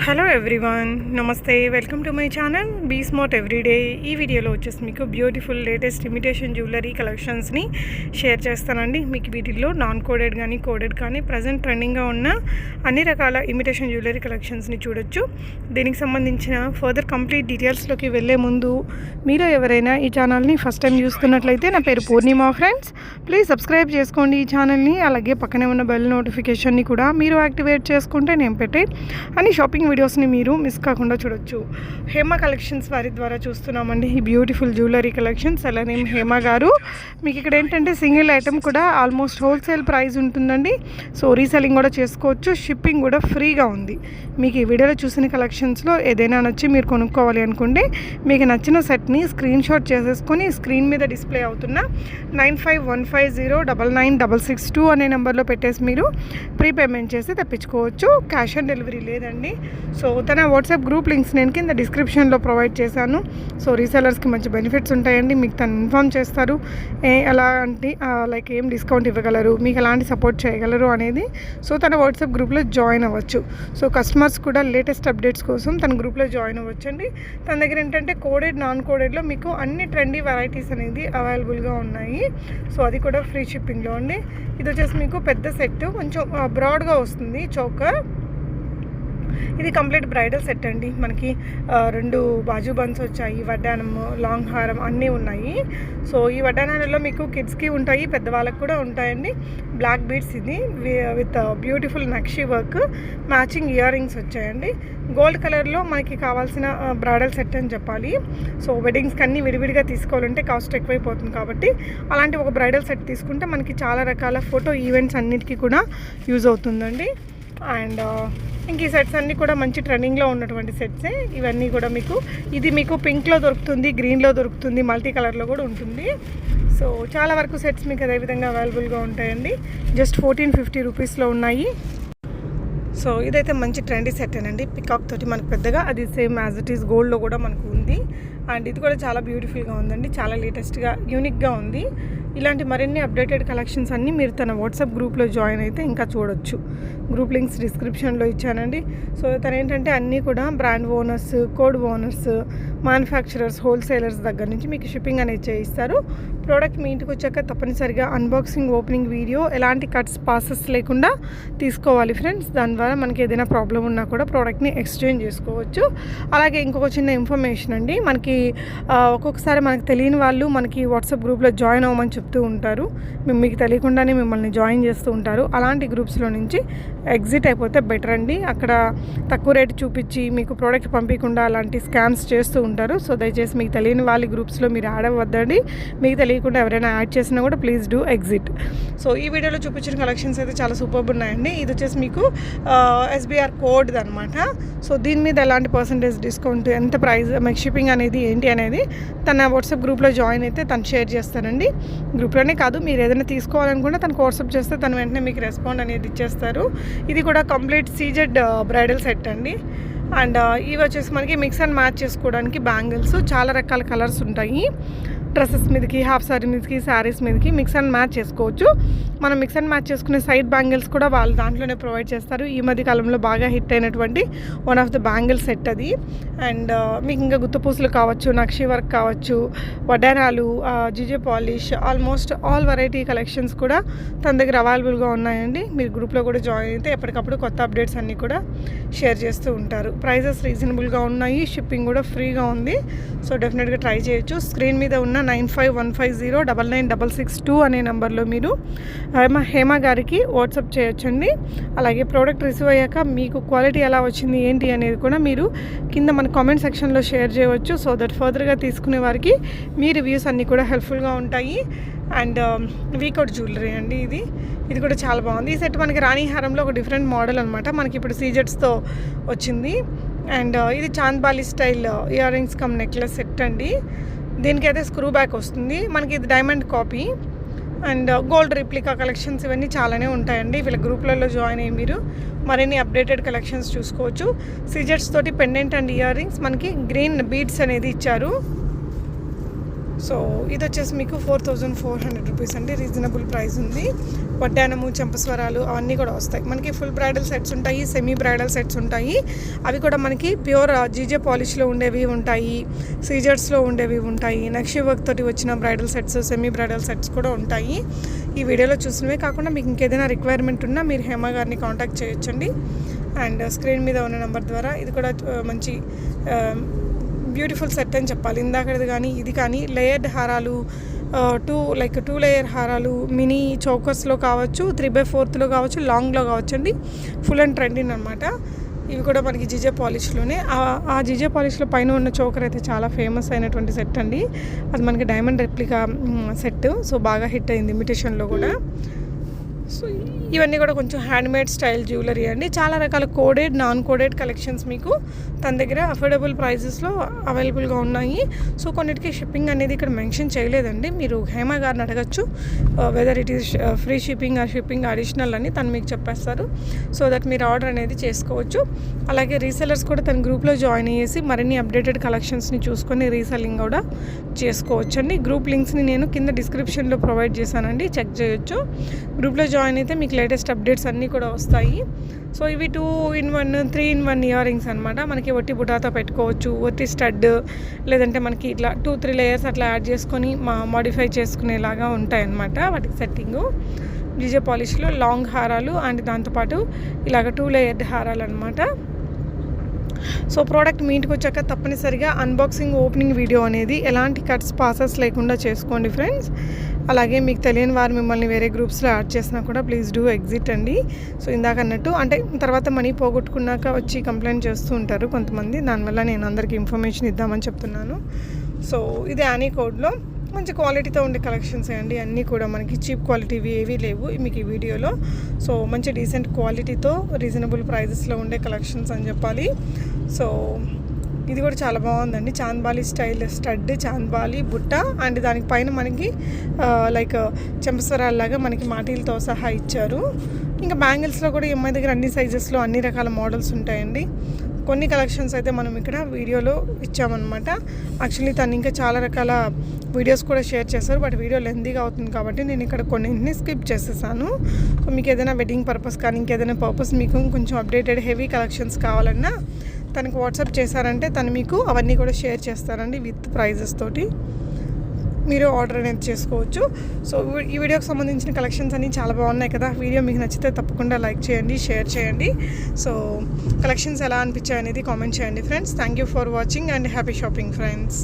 Hello everyone, నమస్తే. Welcome to my channel be smart everyday. ఈ వీడియోలో వచ్చేసి మీకు బ్యూటిఫుల్ లేటెస్ట్ ఇమిటేషన్ జ్యువెలరీ కలెక్షన్స్ని షేర్ చేస్తానండి. మీకు వీటిల్లో నాన్ కోడెడ్ కానీ కోడెడ్ కానీ ప్రజెంట్ ట్రెండింగ్గా ఉన్న అన్ని రకాల ఇమిటేషన్ జ్యువెలరీ కలెక్షన్స్ని చూడొచ్చు. దీనికి సంబంధించిన ఫర్దర్ కంప్లీట్ డీటెయిల్స్లోకి వెళ్ళే ముందు మీరు ఎవరైనా ఈ ఛానల్ని ఫస్ట్ టైం చూస్తున్నట్లయితే, నా పేరు పూర్ణిమ ఫ్రెండ్స్, ప్లీజ్ సబ్స్క్రైబ్ చేసుకోండి ఈ ఛానల్ని. అలాగే పక్కనే ఉన్న బెల్ నోటిఫికేషన్ని కూడా మీరు యాక్టివేట్ చేసుకుంటే నేను పెట్టే అన్ని షాపింగ్ వీడియోస్ని మీరు మిస్ కాకుండా చూడొచ్చు. హేమ కలెక్షన్స్ వారి ద్వారా చూస్తున్నామండి ఈ బ్యూటిఫుల్ జ్యువెలరీ కలెక్షన్స్. అలా నేను హేమ గారు. మీకు ఇక్కడ ఏంటంటే సింగిల్ ఐటమ్ కూడా ఆల్మోస్ట్ హోల్సేల్ ప్రైస్ ఉంటుందండి. సో రీసెల్లింగ్ కూడా చేసుకోవచ్చు, షిప్పింగ్ కూడా ఫ్రీగా ఉంది. మీకు ఈ వీడియోలో చూసిన కలెక్షన్స్లో ఏదైనా నచ్చి మీరు కొనుక్కోవాలి అనుకుంటే, మీకు నచ్చిన సెట్ని స్క్రీన్ షాట్ చేసేసుకొని స్క్రీన్ మీద డిస్ప్లే అవుతున్న 9515099662 అనే నెంబర్లో పెట్టేసి మీరు ప్రీపేమెంట్ చేసి తెప్పించుకోవచ్చు. క్యాష్ ఆన్ డెలివరీ లేదండి. సో తన వాట్సాప్ గ్రూప్ లింక్స్ నేను కింద డిస్క్రిప్షన్లో ప్రొవైడ్ చేశాను. సో రీసెలర్స్కి మంచి బెనిఫిట్స్ ఉంటాయండి. మీకు తను ఇన్ఫామ్ చేస్తారు ఎలాంటి లైక్ ఏం డిస్కౌంట్ ఇవ్వగలరు, మీకు ఎలాంటి సపోర్ట్ చేయగలరు అనేది. సో తన వాట్సాప్ గ్రూప్లో జాయిన్ అవ్వచ్చు. సో కస్టమర్స్ కూడా లేటెస్ట్ అప్డేట్స్ కోసం తన గ్రూప్లో జాయిన్ అవ్వచ్చండి. తన దగ్గర ఏంటంటే కోడెడ్ నాన్ కోడెడ్లో మీకు అన్ని ట్రెండీ వెరైటీస్ అనేది అవైలబుల్గా ఉన్నాయి. సో అది కూడా ఫ్రీ షిప్పింగ్లో అండి. ఇది వచ్చేసి మీకు పెద్ద సెట్, కొంచెం బ్రాడ్గా వస్తుంది చోకర్. ఇది కంప్లీట్ బ్రైడల్ సెట్ అండి. మనకి 2 బాజు బన్స్ వచ్చాయి, వడ్డానము, లాంగ్ హారం అన్నీ ఉన్నాయి. సో ఈ వడ్డానాలలో మీకు కిడ్స్కి ఉంటాయి, పెద్దవాళ్ళకి కూడా ఉంటాయండి. బ్లాక్ బీడ్స్ ఇది with beautiful nakshi work, matching ear rings వచ్చాయండి. గోల్డ్ కలర్లో మనకి కావాల్సిన బ్రైడల్ సెట్ అని చెప్పాలి. సో వెడ్డింగ్స్కి అన్నీ విడివిడిగా తీసుకోవాలంటే కాస్ట్ ఎక్కువైపోతుంది కాబట్టి అలాంటి ఒక బ్రైడల్ సెట్ తీసుకుంటే మనకి చాలా రకాల ఫోటో ఈవెంట్స్ అన్నిటికీ కూడా యూజ్ అవుతుందండి. అండ్ ఇంక ఈ సెట్స్ అన్నీ కూడా మంచి ట్రెండింగ్లో ఉన్నటువంటి సెట్సే. ఇవన్నీ కూడా ఇది మీకు పింక్లో దొరుకుతుంది, గ్రీన్లో దొరుకుతుంది, మల్టీ కలర్లో కూడా ఉంటుంది. సో చాలా వరకు సెట్స్ మీకు అదేవిధంగా అవైలబుల్గా ఉంటాయండి. జస్ట్ 1450 రూపీస్లో ఉన్నాయి. సో ఇదైతే మంచి ట్రెండీ సెట్ అండి. పికాక్ తోటి మనకు పెద్దగా అది సేమ్ యాజ్ ఇట్ ఈస్ గోల్డ్లో కూడా మనకు ఉంది. అండ్ ఇది కూడా చాలా బ్యూటిఫుల్గా ఉందండి, చాలా లేటెస్ట్గా యూనిక్గా ఉంది. ఇలాంటి మరిన్ని అప్డేటెడ్ కలెక్షన్స్ అన్నీ మీరు తన వాట్సాప్ గ్రూప్లో జాయిన్ అయితే ఇంకా చూడొచ్చు. గ్రూప్ లింక్స్ డిస్క్రిప్షన్లో ఇచ్చానండి. సో తను ఏంటంటే అన్నీ కూడా brand owners, code owners, manufacturers, wholesalers దగ్గర నుంచి మీకు షిప్పింగ్ అనేది చేయిస్తారు. ప్రోడక్ట్ మీ ఇంటికి వచ్చాక తప్పనిసరిగా అన్బాక్సింగ్, ఓపెనింగ్ వీడియో, ఎలాంటి కట్స్ పాసెస్ లేకుండా తీసుకోవాలి ఫ్రెండ్స్. దాని ద్వారా మనకి ఏదైనా ప్రాబ్లం ఉన్నా కూడా ప్రోడక్ట్ని ఎక్స్చేంజ్ చేసుకోవచ్చు. అలాగే ఇంకొక చిన్న ఇన్ఫర్మేషన్ అండి, మనకి ఒక్కొక్కసారి మనకు తెలియని వాళ్ళు మనకి వాట్సాప్ గ్రూప్లో జాయిన్ అవ్వమని చెప్తూ ఉంటారు. మీకు తెలియకుండానే మిమ్మల్ని జాయిన్ చేస్తూ ఉంటారు. అలాంటి గ్రూప్స్లో నుంచి ఎగ్జిట్ అయిపోతే బెటర్ అండి. అక్కడ తక్కువ రేటు చూపించి మీకు ప్రోడక్ట్ పంపించకుండా అలాంటి స్కామ్స్ చేస్తూ ఉంటారు. సో దయచేసి మీకు తెలియని వాళ్ళ గ్రూప్స్లో మీరు యాడ్ అవ్వద్దండి. మీకు తెలియకుండా ఎవరైనా యాడ్ చేసినా కూడా ప్లీజ్ డూ ఎగ్జిట్. సో ఈ వీడియోలో చూపించిన కలెక్షన్స్ అయితే చాలా సూపర్ ఉన్నాయండి. ఇది వచ్చేసి మీకు ఎస్బీఆర్ కోడ్ అనమాట. సో దీని మీద ఎలాంటి పర్సంటేజ్ డిస్కౌంట్, ఎంత ప్రైస్, మీకు షిప్పింగ్ అనేది ఏంటి అనేది తన వాట్సాప్ గ్రూప్లో జాయిన్ అయితే తను షేర్ చేస్తానండి. గ్రూప్లోనే కాదు, మీరు ఏదైనా తీసుకోవాలనుకుంటే తనకు వాట్సాప్ చేస్తే తను వెంటనే మీకు రెస్పాండ్ అనేది ఇచ్చేస్తారు. ఇది కూడా కంప్లీట్ సీజెడ్ బ్రైడల్ సెట్ అండి. అండ్ ఇవి వచ్చేసి మనకి మిక్స్ అండ్ మ్యాచ్ చేసుకోవడానికి బ్యాంగిల్స్, చాలా రకాల కలర్స్ ఉంటాయి. డ్రెస్సెస్ మీదకి, హాఫ్ సారీ మీదకి, శారీస్ మీదకి మిక్స్ అండ్ మ్యాచ్ చేసుకోవచ్చు. మనం మిక్స్ అండ్ మ్యాచ్ చేసుకునే సైడ్ బ్యాంగిల్స్ కూడా వాళ్ళు దాంట్లోనే ప్రొవైడ్ చేస్తారు. ఈ మధ్య కాలంలో బాగా హిట్ అయినటువంటి one of the bangle set అది. అండ్ మీకు ఇంకా గుత్తపూసలు కావచ్చు, నక్షి వర్క్ కావచ్చు, వడ్డానాలు, GJ polish, almost all variety collections కూడా తన దగ్గర అవైలబుల్గా ఉన్నాయండి. మీరు గ్రూప్లో కూడా జాయిన్ అయితే ఎప్పటికప్పుడు కొత్త అప్డేట్స్ అన్నీ కూడా షేర్ చేస్తూ ఉంటారు. ప్రైజెస్ రీజనబుల్గా ఉన్నాయి, షిప్పింగ్ కూడా ఫ్రీగా ఉంది. సో డెఫినెట్గా ట్రై చేయొచ్చు. స్క్రీన్ మీద ఉన్న 9515099662 అనే నెంబర్లో మీరు హేమ గారికి వాట్సాప్ చేయొచ్చండి. అలాగే ప్రోడక్ట్ రిసీవ్ అయ్యాక మీకు క్వాలిటీ ఎలా వచ్చింది ఏంటి అనేది కూడా మీరు కింద మన కామెంట్ సెక్షన్లో షేర్ చేయవచ్చు. సో దట్ ఫర్దర్గా తీసుకునే వారికి మీ రివ్యూస్ అన్నీ కూడా హెల్ప్ఫుల్గా ఉంటాయి. అండ్ వీకోట్ జ్యువెలరీ అండి ఇది కూడా చాలా బాగుంది. ఈ సెట్ మనకి రాణి హారంలో ఒక డిఫరెంట్ మోడల్ అనమాట. మనకి ఇప్పుడు సీజెట్స్తో వచ్చింది. అండ్ ఇది chandbali style ear rings come necklace set అండి. దీనికైతే స్క్రూ బ్యాక్ వస్తుంది. మనకి ఇది diamond copy and gold replica collections ఇవన్నీ చాలానే ఉంటాయండి. వీళ్ళ గ్రూప్లలో జాయిన్ అయ్యి మీరు మరిన్ని అప్డేటెడ్ కలెక్షన్స్ చూసుకోవచ్చు. సీజెట్స్ తోటి పెండెంట్ అండ్ ఇయర్ రింగ్స్, మనకి గ్రీన్ బీడ్స్ అనేది ఇచ్చారు. సో ఇది వచ్చేసి మీకు 4400 రూపీస్ అండి, రీజనబుల్ ప్రైస్ ఉంది. వడ్డానము, చెంపస్వరాలు అవన్నీ కూడా వస్తాయి. మనకి ఫుల్ బ్రైడల్ సెట్స్ ఉంటాయి, సెమీ బ్రైడల్ సెట్స్ ఉంటాయి. అవి కూడా మనకి ప్యూర్ జీజే పాలిష్లో ఉండేవి ఉంటాయి, సీజర్స్లో ఉండేవి ఉంటాయి. నక్షి వర్క్ తోటి వచ్చిన bridal sets, semi bridal sets కూడా ఉంటాయి. ఈ వీడియోలో చూసినవే కాకుండా మీకు ఇంకేదైనా రిక్వైర్మెంట్ ఉన్నా మీరు హేమ గారిని కాంటాక్ట్ చేయొచ్చండి. అండ్ స్క్రీన్ మీద ఉన్న నెంబర్ ద్వారా. ఇది కూడా మంచి బ్యూటిఫుల్ సెట్ అని చెప్పాలి. ఇందాకది కానీ ఇది కానీ లేయర్డ్ హారాలు, 2 లేయర్ హారాలు మినీ చౌకర్స్లో కావచ్చు, 3/4లో కావచ్చు, లాంగ్లో కావచ్చు అండి. ఫుల్ అండ్ ట్రెండింగ్ అనమాట. ఇవి కూడా మనకి జీజే పాలిష్లోనే. ఆ జీజే పాలిష్లో పైన ఉన్న చోకర్ అయితే చాలా ఫేమస్ అయినటువంటి సెట్ అండి. అది మనకి డైమండ్ రెప్లికా సెట్. సో బాగా హిట్ అయింది ఇమిటేషన్లో కూడా. సో ఇవన్నీ కూడా కొంచెం హ్యాండ్మేడ్ స్టైల్ జ్యువెలరీ అండి. చాలా రకాల కోడెడ్, నాన్ కోడెడ్ కలెక్షన్స్ మీకు తన దగ్గర అఫోర్డబుల్ ప్రైజెస్లో అవైలబుల్గా ఉన్నాయి. సో కొన్నిటికి షిప్పింగ్ అనేది ఇక్కడ మెన్షన్ చేయలేదండి. మీరు హేమ గారిని అడగచ్చు whether it is free shipping or shipping additional అని తను మీకు చెప్పేస్తారు. సో దట్ మీరు ఆర్డర్ అనేది చేసుకోవచ్చు. అలాగే రీసెలర్స్ కూడా తన గ్రూప్లో జాయిన్ అయ్యేసి మరిన్ని అప్డేటెడ్ కలెక్షన్స్ని చూసుకొని రీసెల్లింగ్ కూడా చేసుకోవచ్చు అండి. గ్రూప్ లింక్స్ని నేను కింద డిస్క్రిప్షన్లో ప్రొవైడ్ చేశానండి, చెక్ చేయొచ్చు. గ్రూప్లో జాయిన్ అయితే మీకు లేటెస్ట్ అప్డేట్స్ అన్నీ కూడా వస్తాయి. సో ఇవి 2-in-1, 3-in-1 ఇయర్ రింగ్స్ అనమాట. మనకి ఒట్టి బుటాతో పెట్టుకోవచ్చు, ఒట్టి స్టడ్, లేదంటే మనకి ఇట్లా 2-3 లేయర్స్ అట్లా యాడ్ చేసుకొని మాడిఫై చేసుకునేలాగా ఉంటాయి అన్నమాట వాటికి సెట్టింగు. జీజే పాలిష్లో లాంగ్ హారాలు అండ్ దాంతోపాటు ఇలాగ 2 లేయర్డ్ హారాలు అనమాట. సో ప్రోడక్ట్ మీ ఇంటికి వచ్చాక తప్పనిసరిగా అన్బాక్సింగ్, ఓపెనింగ్ వీడియో అనేది ఎలాంటి కట్స్, పాసెస్ లేకుండా చేసుకోండి ఫ్రెండ్స్. అలాగే మీకు తెలియని వారు మిమ్మల్ని వేరే గ్రూప్స్లో యాడ్ చేసినా కూడా ప్లీజ్ డూ ఎగ్జిట్ అండి. సో ఇందాక అన్నట్టు అంటే తర్వాత మనీ పోగొట్టుకున్నాక వచ్చి కంప్లైంట్ చేస్తూ ఉంటారు కొంతమంది. దానివల్ల నేను అందరికీ ఇన్ఫర్మేషన్ ఇద్దామని చెప్తున్నాను. సో ఇది యానీ కోడ్లో మంచి క్వాలిటీతో ఉండే కలెక్షన్స్ అండి. అన్నీ కూడా మనకి చీప్ క్వాలిటీవి ఏవీ లేవు మీకు ఈ వీడియోలో. సో మంచి డీసెంట్ క్వాలిటీతో రీజనబుల్ ప్రైజెస్లో ఉండే కలెక్షన్స్ అని చెప్పాలి. సో ఇది కూడా చాలా బాగుందండి. చాంద్బాలి స్టైల్ స్టడ్, చాంద్బాలి బుట్ట అండ్ దానికి పైన మనకి లైక్ చెంపస్వరాల్లాగా మనకి మాటీలతో సహా ఇచ్చారు. ఇంకా బ్యాంగిల్స్లో కూడా ఈ అమ్మాయి దగ్గర అన్ని సైజెస్లో అన్ని రకాల మోడల్స్ ఉంటాయండి. కొన్ని కలెక్షన్స్ అయితే మనం ఇక్కడ వీడియోలో ఇచ్చామన్నమాట. యాక్చువల్లీ తను ఇంకా చాలా రకాల వీడియోస్ కూడా షేర్ చేశారు, బట్ వీడియో లెంతీగా అవుతుంది కాబట్టి నేను ఇక్కడ కొన్నింటిని స్కిప్ చేసేసాను. సో మీకు ఏదైనా వెడ్డింగ్ పర్పస్ కానీ ఇంకేదైనా పర్పస్ మీకు కొంచెం అప్డేటెడ్ హెవీ కలెక్షన్స్ కావాలన్నా తనకు వాట్సాప్ చేశారంటే తను మీకు అవన్నీ కూడా షేర్ చేస్తారండి విత్ ప్రైజెస్ తోటి. మీరు ఆర్డర్ అనేది చేసుకోవచ్చు. సో ఈ వీడియోకి సంబంధించిన కలెక్షన్స్ అన్నీ చాలా బాగున్నాయి కదా. వీడియో మీకు నచ్చితే తప్పకుండా లైక్ చేయండి, షేర్ చేయండి. సో కలెక్షన్స్ ఎలా అనిపించాయి అనేది కామెంట్ చేయండి friends. Thank you for watching and happy shopping friends.